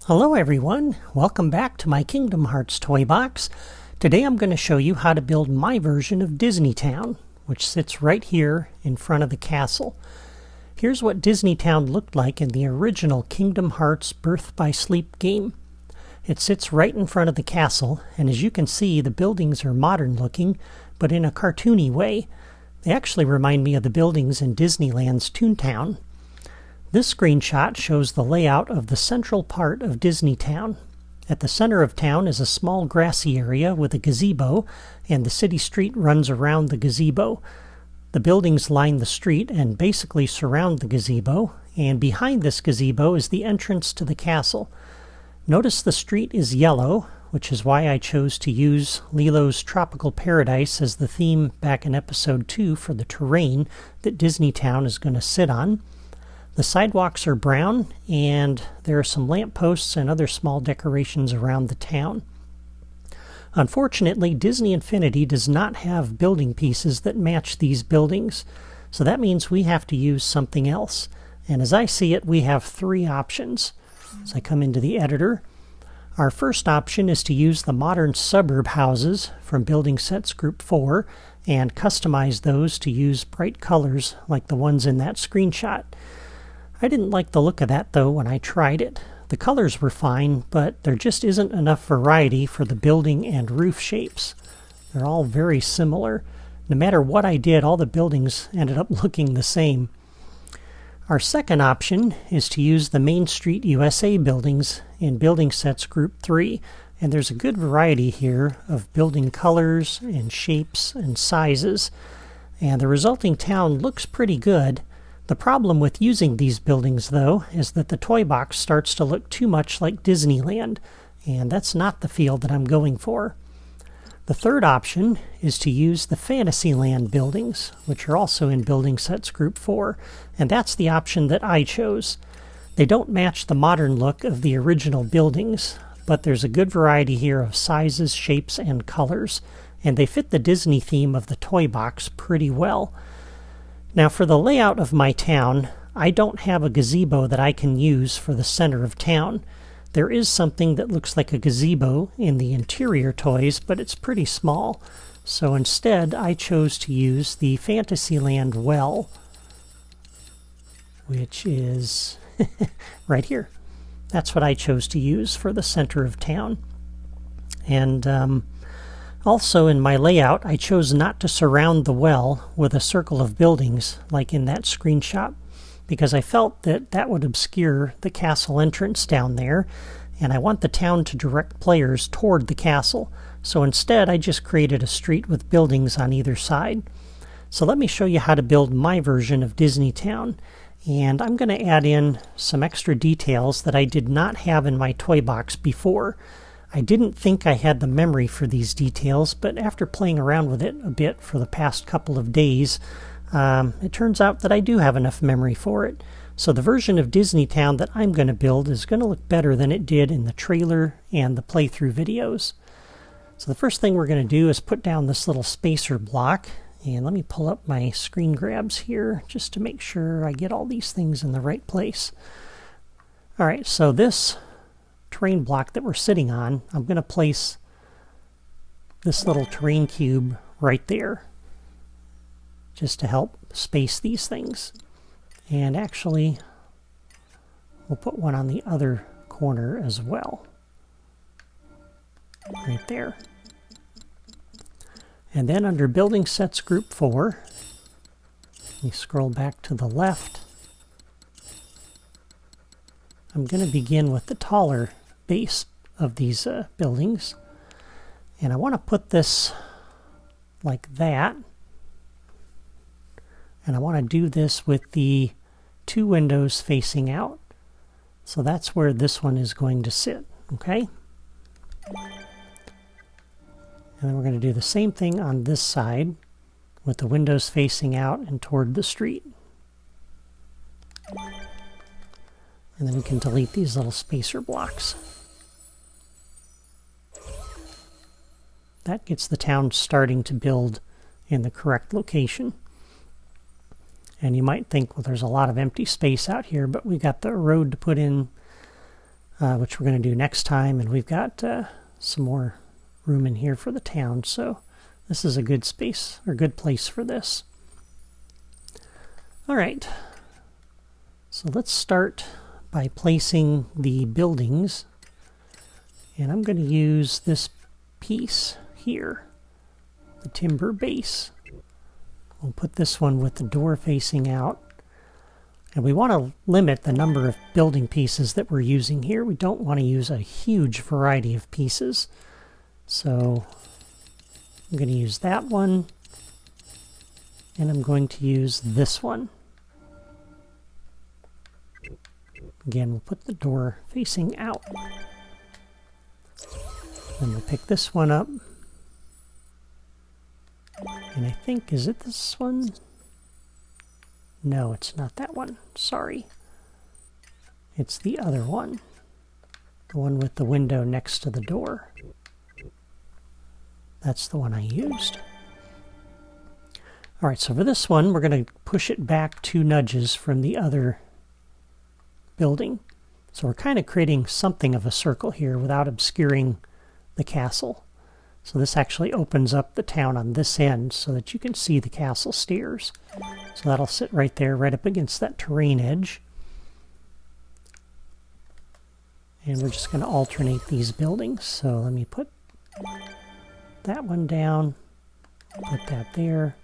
Hello everyone, welcome back to my Kingdom Hearts toy box. Today I'm going to show you how to build my version of Disney Town, which sits right here in front of the castle. Here's what Disney Town looked like in the original Kingdom Hearts Birth by Sleep game. It sits right in front of the castle, and as you can see, the buildings are modern looking, but in a cartoony way. They actually remind me of the buildings in Disneyland's Toontown. This screenshot shows the layout of the central part of Disney Town. At the center of town is a small grassy area with a gazebo, and the city street runs around the gazebo. The buildings line the street and basically surround the gazebo, and behind this gazebo is the entrance to the castle. Notice the street is yellow, which is why I chose to use Lilo's Tropical Paradise as the theme back in episode 2 for the terrain that Disney Town is going to sit on. The sidewalks are brown, and there are some lampposts and other small decorations around the town. Unfortunately, Disney Infinity does not have building pieces that match these buildings, so that means we have to use something else. And as I see it, we have three options. As I come into the editor, our first option is to use the modern suburb houses from Building Sets Group 4 and customize those to use bright colors like the ones in that screenshot. I didn't like the look of that, though, when I tried it. The colors were fine, but there just isn't enough variety for the building and roof shapes. They're all very similar. No matter what I did, all the buildings ended up looking the same. Our second option is to use the Main Street USA buildings in Building Sets Group 3, and there's a good variety here of building colors and shapes and sizes, and the resulting town looks pretty good. The problem with using these buildings, though, is that the toy box starts to look too much like Disneyland, and that's not the feel that I'm going for. The third option is to use the Fantasyland buildings, which are also in Building Sets Group 4, and that's the option that I chose. They don't match the modern look of the original buildings, but there's a good variety here of sizes, shapes, and colors, and they fit the Disney theme of the toy box pretty well. Now for the layout of my town, I don't have a gazebo that I can use for the center of town. There is something that looks like a gazebo in the interior toys, but it's pretty small. So instead, I chose to use the Fantasyland well, which is right here. That's what I chose to use for the center of town. And also in my layout, I chose not to surround the well with a circle of buildings like in that screenshot, because I felt that that would obscure the castle entrance down there, and I want the town to direct players toward the castle. So instead, I just created a street with buildings on either side. So let me show you how to build my version of Disney Town. And I'm going to add in some extra details that I did not have in my toy box before. I didn't think I had the memory for these details, but after playing around with it a bit for the past couple of days, it turns out that I do have enough memory for it. So the version of Disney Town that I'm going to build is going to look better than it did in the trailer and the playthrough videos. So the first thing we're going to do is put down this little spacer block. And let me pull up my screen grabs here just to make sure I get all these things in the right place. All right, so this terrain block that we're sitting on, I'm going to place this little terrain cube right there just to help space these things. And actually, we'll put one on the other corner as well, right there. And then under Building Sets Group 4, we scroll back to the left. I'm going to begin with the taller base of these buildings, and I want to put this like that, and I want to do this with the two windows facing out. So that's where this one is going to sit, okay? And then we're going to do the same thing on this side with the windows facing out and toward the street. And then we can delete these little spacer blocks. That gets the town starting to build in the correct location. And you might think, well, there's a lot of empty space out here, but we got the road to put in which we're going to do next time. And we've got some more room in here for the town, so this is a good space or good place for this. All right, so let's start by placing the buildings, and I'm going to use this piece here, the timber base. We'll put this one with the door facing out, and we want to limit the number of building pieces that we're using here. We don't want to use a huge variety of pieces, so I'm going to use that one, and I'm going to use this one. Again, we'll put the door facing out. Then we'll pick this one up. And I think, is it this one? No, it's not that one. Sorry. It's the other one. The one with the window next to the door. That's the one I used. All right, so for this one, we're going to push it back 2 nudges from the other building. So we're kind of creating something of a circle here without obscuring the castle. So this actually opens up the town on this end so that you can see the castle stairs. So that'll sit right there, right up against that terrain edge. And we're just going to alternate these buildings. So let me put that one down, put that there,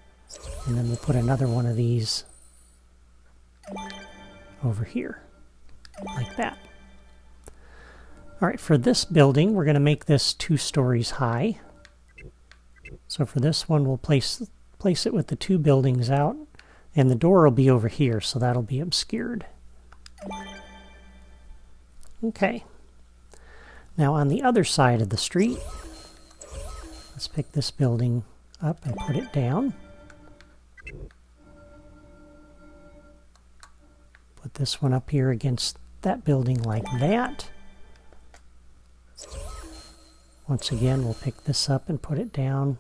and then we'll put another one of these over here, like that. All right, for this building, we're going to make this 2 stories high. So for this one, we'll place it with the 2 buildings out, and the door will be over here, so that'll be obscured. Okay. Now on the other side of the street, let's pick this building up and put it down. Put this one up here against that building like that. Once again, we'll pick this up and put it down.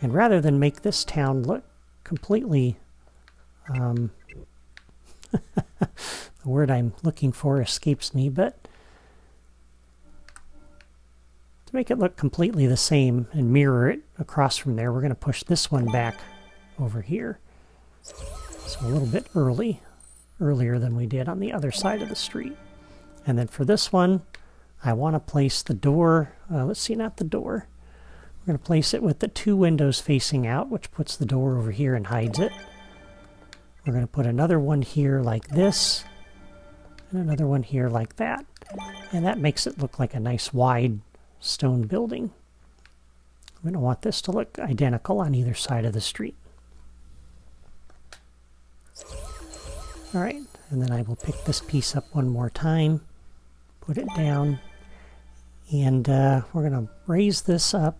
And rather than make this town look completely, the word I'm looking for escapes me, but to make it look completely the same and mirror it across from there, we're going to push this one back over here. So a little bit earlier than we did on the other side of the street. And then for this one, I want to place the door, let's see, not the door. We're going to place it with the 2 windows facing out, which puts the door over here and hides it. We're going to put another one here like this, and another one here like that. And that makes it look like a nice wide stone building. We don't want this to look identical on either side of the street. All right, and then I will pick this piece up one more time, put it down, and we're going to raise this up,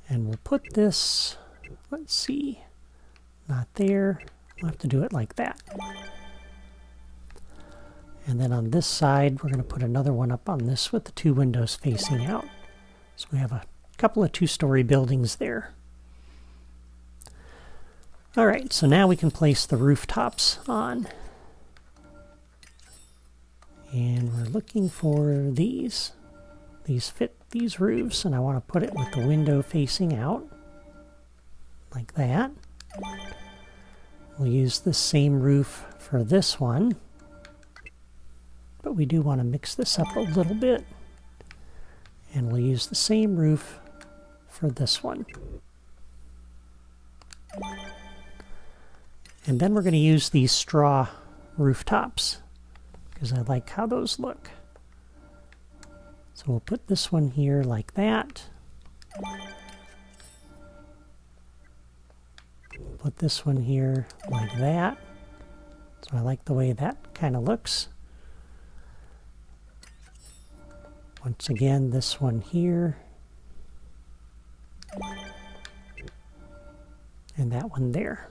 and we'll put this, let's see, not there. We'll have to do it like that. And then on this side, we're going to put another one up on this with the 2 windows facing out. So we have a couple of 2-story buildings there. All right, so now we can place the rooftops on. And we're looking for these. These fit these roofs, and I want to put it with the window facing out, like that. We'll use the same roof for this one, but we do want to mix this up a little bit. And we'll use the same roof for this one. And then we're going to use these straw rooftops, because I like how those look. So we'll put this one here like that. Put this one here like that. So I like the way that kind of looks. Once again, this one here. And that one there.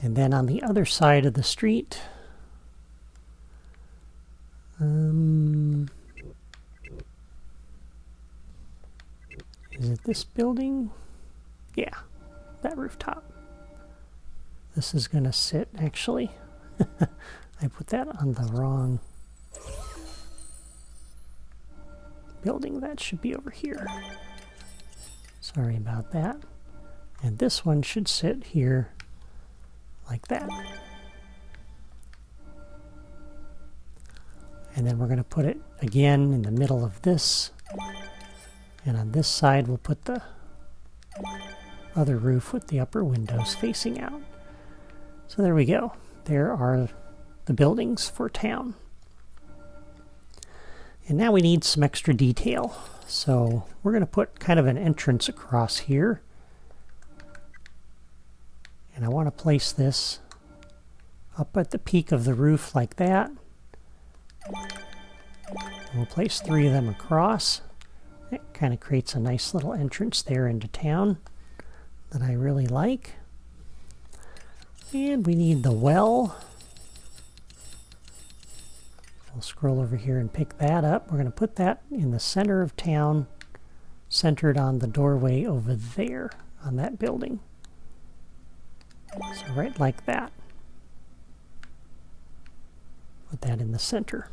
And then on the other side of the street, is it this building? Yeah, that rooftop. This is going to sit, actually. I put that on the wrong building. That should be over here. Sorry about that. And this one should sit here like that. And then we're going to put it again in the middle of this. And on this side we'll put the other roof with the upper windows facing out. So there we go. There are the buildings for town. And now we need some extra detail. So we're going to put kind of an entrance across here. And I want to place this up at the peak of the roof like that. We'll place 3 of them across. It kind of creates a nice little entrance there into town that I really like. And we need the well. We'll scroll over here and pick that up. We're going to put that in the center of town, centered on the doorway over there on that building. So right like that. Put that in the center.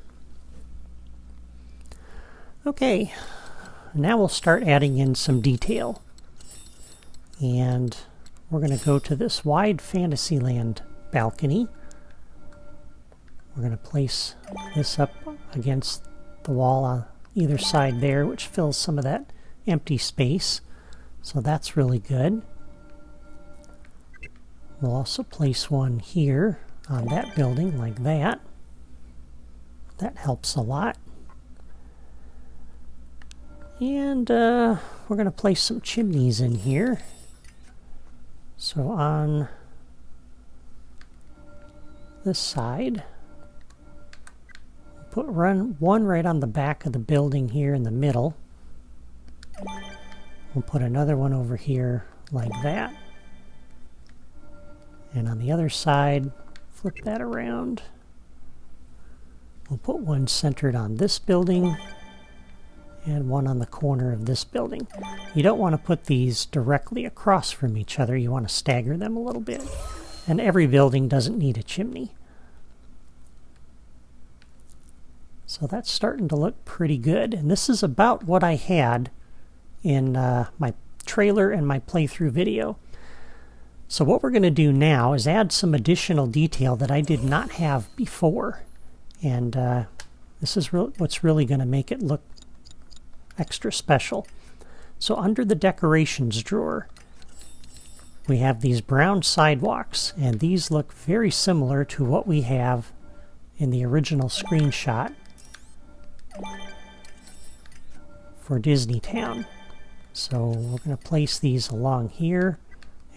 Okay, now we'll start adding in some detail. And we're going to go to this wide Fantasyland balcony. We're going to place this up against the wall on either side there, which fills some of that empty space. So that's really good. We'll also place one here on that building like that. That helps a lot. And we're going to place some chimneys in here. So on this side, put one right on the back of the building here in the middle. We'll put another one over here like that. And on the other side, flip that around. We'll put one centered on this building and one on the corner of this building. You don't want to put these directly across from each other. You want to stagger them a little bit. And every building doesn't need a chimney. So that's starting to look pretty good. And this is about what I had in my trailer and my playthrough video. So what we're going to do now is add some additional detail that I did not have before. And this is what's really going to make it look extra special. So under the decorations drawer, we have these brown sidewalks, and these look very similar to what we have in the original screenshot for Disney Town. So we're going to place these along here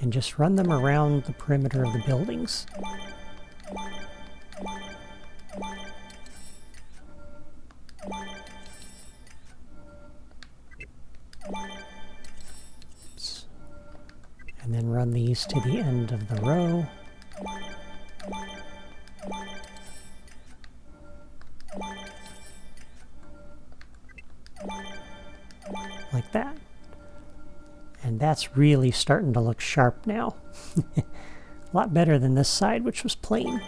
and just run them around the perimeter of the buildings. And then run these to the end of the row. Like that. And that's really starting to look sharp now. A lot better than this side, which was plain.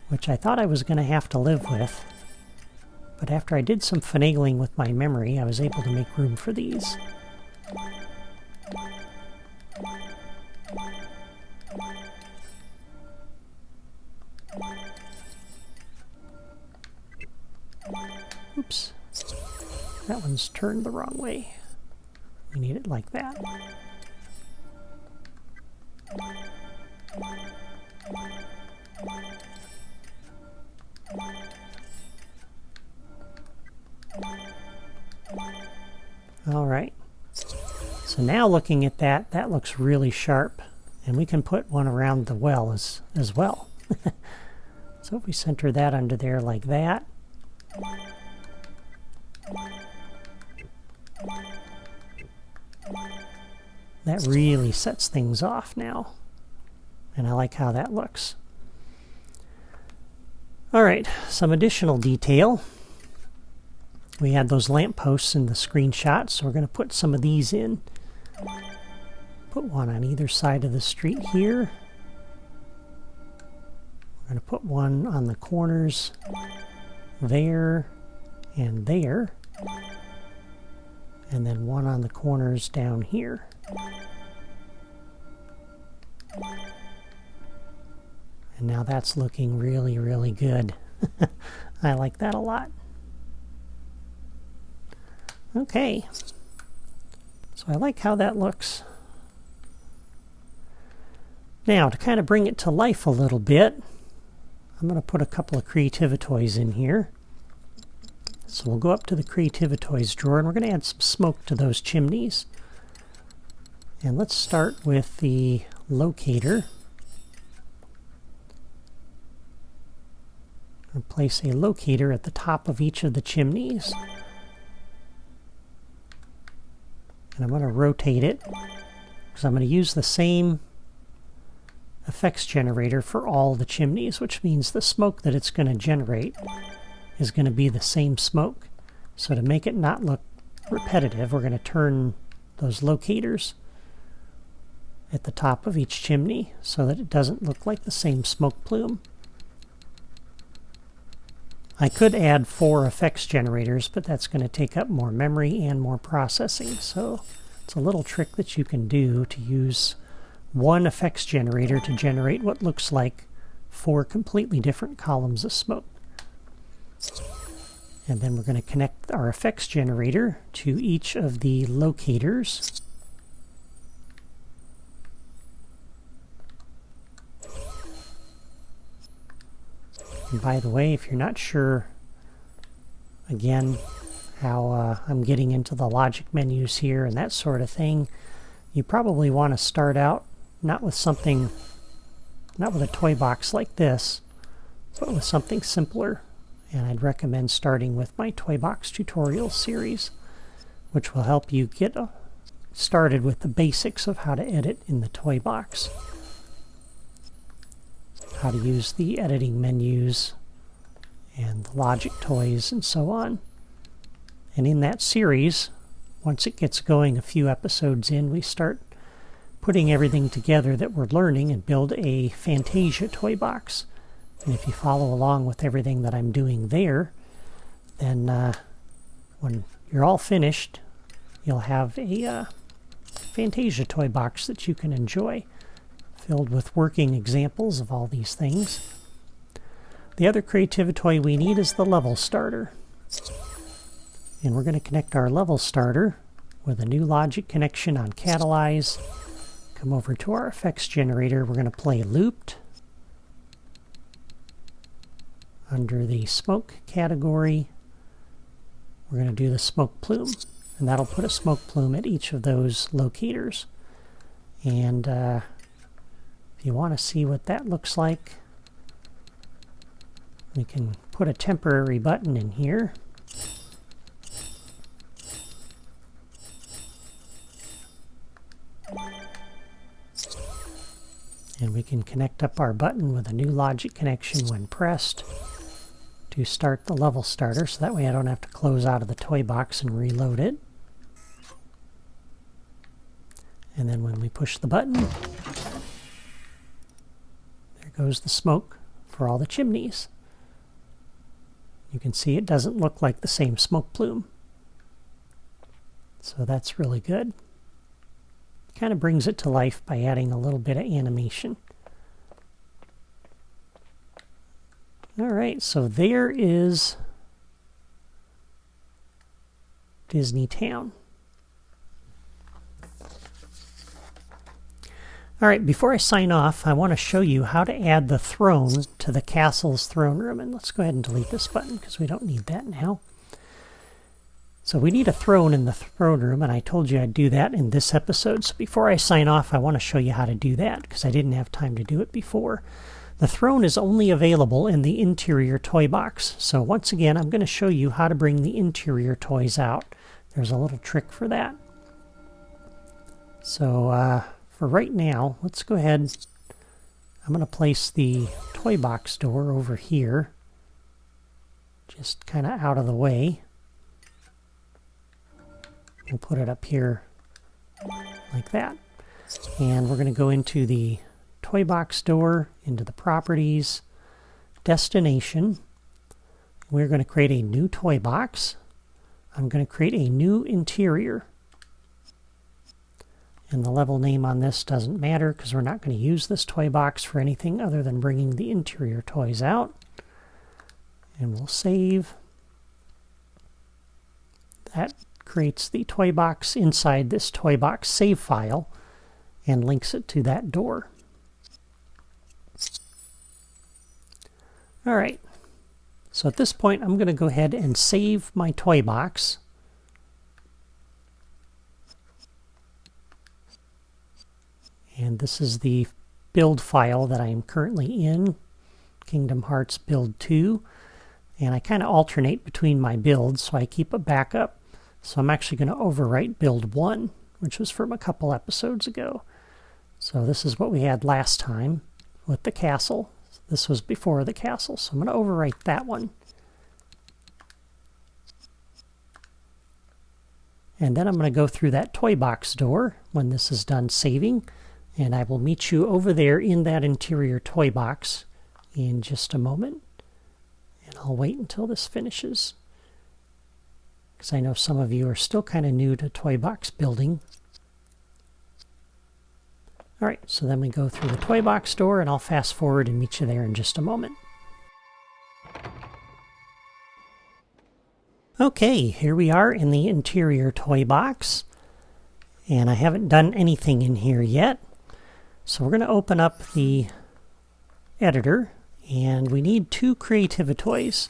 Which I thought I was going to have to live with. But after I did some finagling with my memory, I was able to make room for these. Oops. That one's turned the wrong way. We need it like that. All right. So now looking at that, that looks really sharp. And we can put one around the well as well. So if we center that under there like that. That really sets things off now. And I like how that looks. All right, some additional detail. We had those lampposts in the screenshot, so we're going to put some of these in. Put one on either side of the street here. We're going to put one on the corners there and there, and then one on the corners down here. And now that's looking really, really good. I like that a lot. Okay. So I like how that looks. Now, to kind of bring it to life a little bit, I'm going to put a couple of Creativitoys in here. So we'll go up to the Creativitoys drawer, and we're going to add some smoke to those chimneys. And let's start with the locator. I'm going to place a locator at the top of each of the chimneys. And I'm going to rotate it, because I'm going to use the same effects generator for all the chimneys, which means the smoke that it's going to generate is going to be the same smoke. So to make it not look repetitive, we're going to turn those locators at the top of each chimney so that it doesn't look like the same smoke plume. I could add 4 effects generators, but that's going to take up more memory and more processing. So it's a little trick that you can do to use one effects generator to generate what looks like 4 completely different columns of smoke. And then we're going to connect our effects generator to each of the locators. And by the way, if you're not sure, again, how I'm getting into the logic menus here and that sort of thing, you probably want to start out not with a toy box like this, but with something simpler. And I'd recommend starting with my Toy Box Tutorial series, which will help you get started with the basics of how to edit in the toy box. How to use the editing menus and the logic toys and so on. And in that series, once it gets going a few episodes in, we start putting everything together that we're learning and build a Fantasia toy box. And if you follow along with everything that I'm doing there, then when you're all finished, you'll have a Fantasia toy box that you can enjoy, filled with working examples of all these things. The other Creativitoy we need is the level starter. And we're going to connect our level starter with a new logic connection on Catalyze. Come over to our effects generator. We're going to play Looped under the smoke category. We're going to do the smoke plume, and that'll put a smoke plume at each of those locators. And if you want to see what that looks like, we can put a temporary button in here. And we can connect up our button with a new logic connection when pressed to start the level starter, so that way I don't have to close out of the toy box and reload it. And then when we push the button, there goes the smoke for all the chimneys. You can see it doesn't look like the same smoke plume. So that's really good. Kind of brings it to life by adding a little bit of animation. Alright, so there is Disney Town. Alright, before I sign off, I want to show you how to add the throne to the castle's throne room. And let's go ahead and delete this button because we don't need that now. So we need a throne in the throne room, and I told you I'd do that in this episode. So before I sign off, I want to show you how to do that because I didn't have time to do it before. The throne is only available in the interior toy box. So once again, I'm going to show you how to bring the interior toys out. There's a little trick for that. So for right now, let's go ahead. I'm going to place the toy box door over here, just kind of out of the way. We'll put it up here like that. And we're going to go into the toy box door, into the properties, destination. We're going to create a new toy box. I'm going to create a new interior. And the level name on this doesn't matter because we're not going to use this toy box for anything other than bringing the interior toys out. And we'll save. That creates the toy box inside this toy box save file and links it to that door. All right. So at this point, I'm going to go ahead and save my toy box. And this is the build file that I am currently in, Kingdom Hearts Build 2. And I kind of alternate between my builds, so I keep a backup. So I'm actually going to overwrite Build 1, which was from a couple episodes ago. So this is what we had last time with the castle. This was before the castle, so I'm going to overwrite that one. And then I'm going to go through that toy box door when this is done saving. And I will meet you over there in that interior toy box in just a moment. And I'll wait until this finishes, because I know some of you are still kind of new to toy box building. All right, so then we go through the toy box door, and I'll fast forward and meet you there in just a moment. Okay, here we are in the interior toy box, and I haven't done anything in here yet. So we're going to open up the editor, and we need 2 Creativitoys.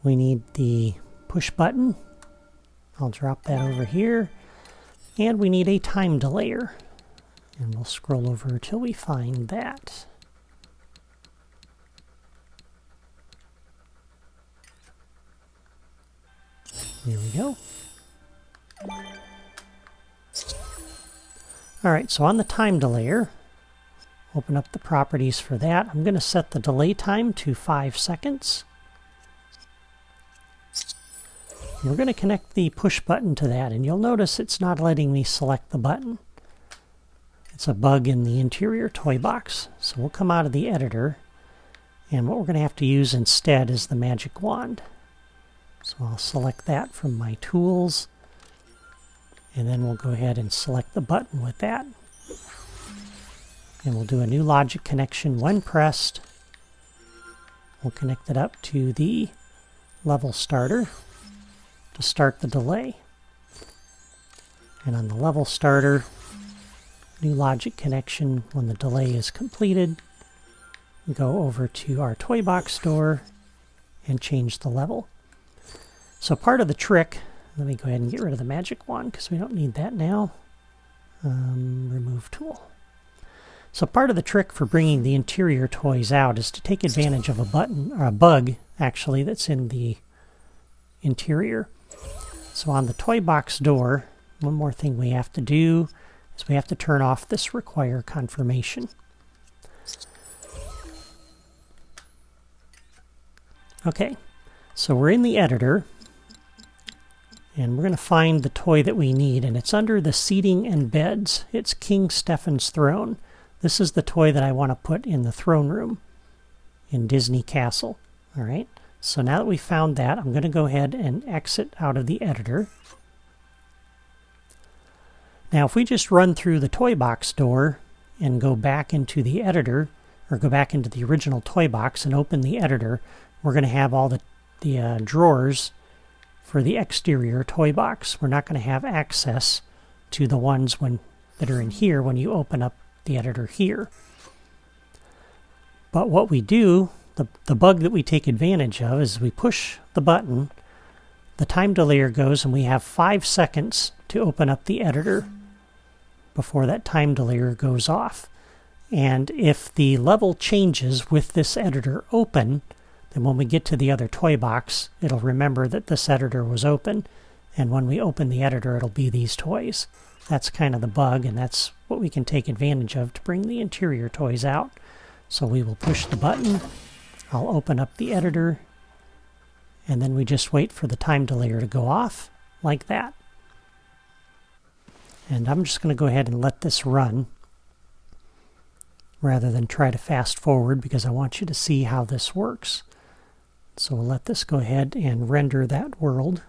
We need the push button. I'll drop that over here. And we need a time delayer. And we'll scroll over till we find that. There we go. Alright, so on the time delayer, open up the properties for that. I'm going to set the delay time to 5 seconds. And we're going to connect the push button to that, and you'll notice it's not letting me select the button. It's a bug in the interior toy box. So we'll come out of the editor, and what we're going to have to use instead is the magic wand. So I'll select that from my tools, and then we'll go ahead and select the button with that. And we'll do a new logic connection when pressed. We'll connect it up to the level starter to start the delay. And on the level starter, new logic connection when the delay is completed. We go over to our toy box door and change the level. So part of the trick, let me go ahead and get rid of the magic wand because we don't need that now. Remove tool. So part of the trick for bringing the interior toys out is to take advantage of a button, or a bug actually, that's in the interior. So on the toy box door, one more thing we have to do is we have to turn off this require confirmation. Okay, so we're in the editor, and we're going to find the toy that we need, and it's under the seating and beds. It's King Stephen's throne. This is the toy that I want to put in the throne room in Disney Castle. All right, so now that we found that, I'm going to go ahead and exit out of the editor. Now if we just run through the toy box door and go back into the editor, or go back into the original toy box and open the editor, we're going to have all the drawers for the exterior toy box. We're not going to have access to the ones that are in here when you open up the editor here. But what we do, the bug that we take advantage of, is we push the button, the time delayer goes, and we have 5 seconds to open up the editor before that time delayer goes off. And if the level changes with this editor open, then when we get to the other toy box, it'll remember that this editor was open, and when we open the editor, it'll be these toys. That's kind of the bug, and that's what we can take advantage of to bring the interior toys out. So we will push the button, I'll open up the editor, and then we just wait for the time delayer to go off, like that. And I'm just going to go ahead and let this run. rather than try to fast forward because I want you to see how this works. So we'll let this go ahead and render that world.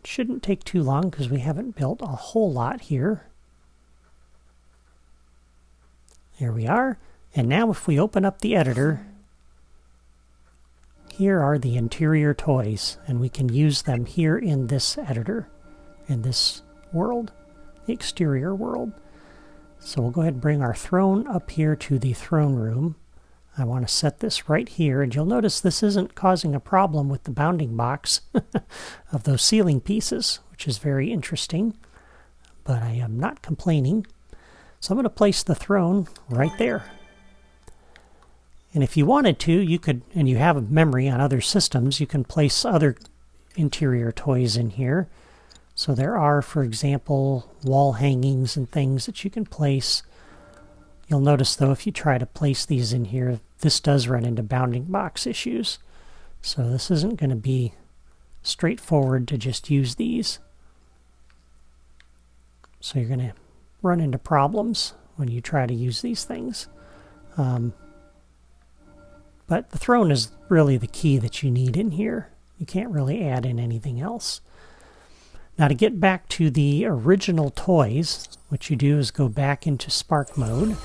Shouldn't take too long because we haven't built a whole lot here. There we are. And now if we open up the editor, here are the interior toys, and we can use them here in this editor, in this world, the exterior world. So we'll go ahead and bring our throne up here to the throne room. I want to set this right here, and you'll notice this isn't causing a problem with the bounding box of those ceiling pieces, which is very interesting, but I am not complaining. So I'm going to place the throne right there. And if you wanted to, you could, and you have a memory on other systems, you can place other interior toys in here. So there are, for example, wall hangings and things that you can place. You'll notice, though, if you try to place these in here, this does run into bounding box issues. So this isn't going to be straightforward to just use these. So you're going to run into problems when you try to use these things. But the throne is really the key that you need in here. You can't really add in anything else. Now to get back to the original toys, what you do is go back into Spark mode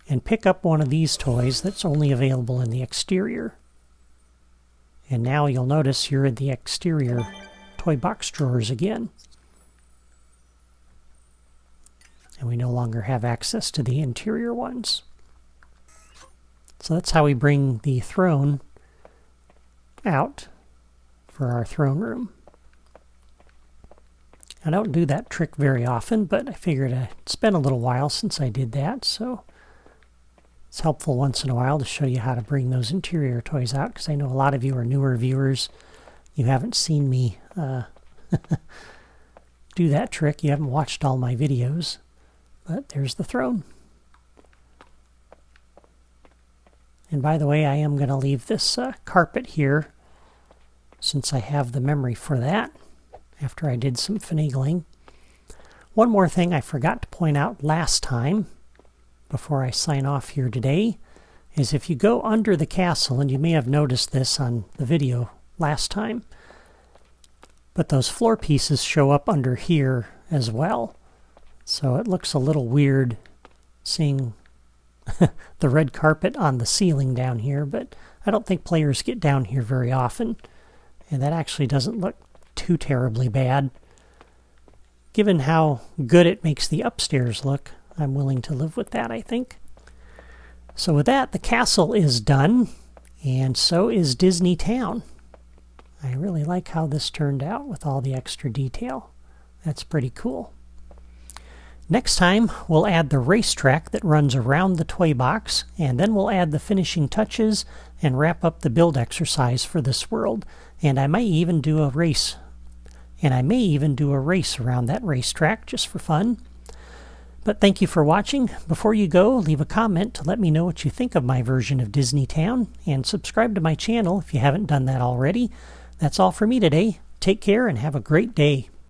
and pick up one of these toys that's only available in the exterior. And now you'll notice you're in the exterior toy box drawers again. And we no longer have access to the interior ones. So that's how we bring the throne out for our throne room. I don't do that trick very often, but I figured it's been a little while since I did that, so it's helpful once in a while to show you how to bring those interior toys out, because I know a lot of you are newer viewers. You haven't seen me do that trick. You haven't watched all my videos, but there's the throne. And by the way, I am going to leave this carpet here since I have the memory for that after I did some finagling. One more thing I forgot to point out last time before I sign off here today is if you go under the castle, and you may have noticed this on the video last time, but those floor pieces show up under here as well. So it looks a little weird seeing the red carpet on the ceiling down here, but I don't think players get down here very often, and that actually doesn't look too terribly bad. Given how good it makes the upstairs look, I'm willing to live with that, I think. So with that, the castle is done, and so is Disney Town. I really like how this turned out with all the extra detail. That's pretty cool. Next time, we'll add the racetrack that runs around the toy box, and then we'll add the finishing touches and wrap up the build exercise for this world. And I may even do a race. Around that racetrack just for fun. But thank you for watching. Before you go, leave a comment to let me know what you think of my version of Disney Town, and subscribe to my channel if you haven't done that already. That's all for me today. Take care and have a great day.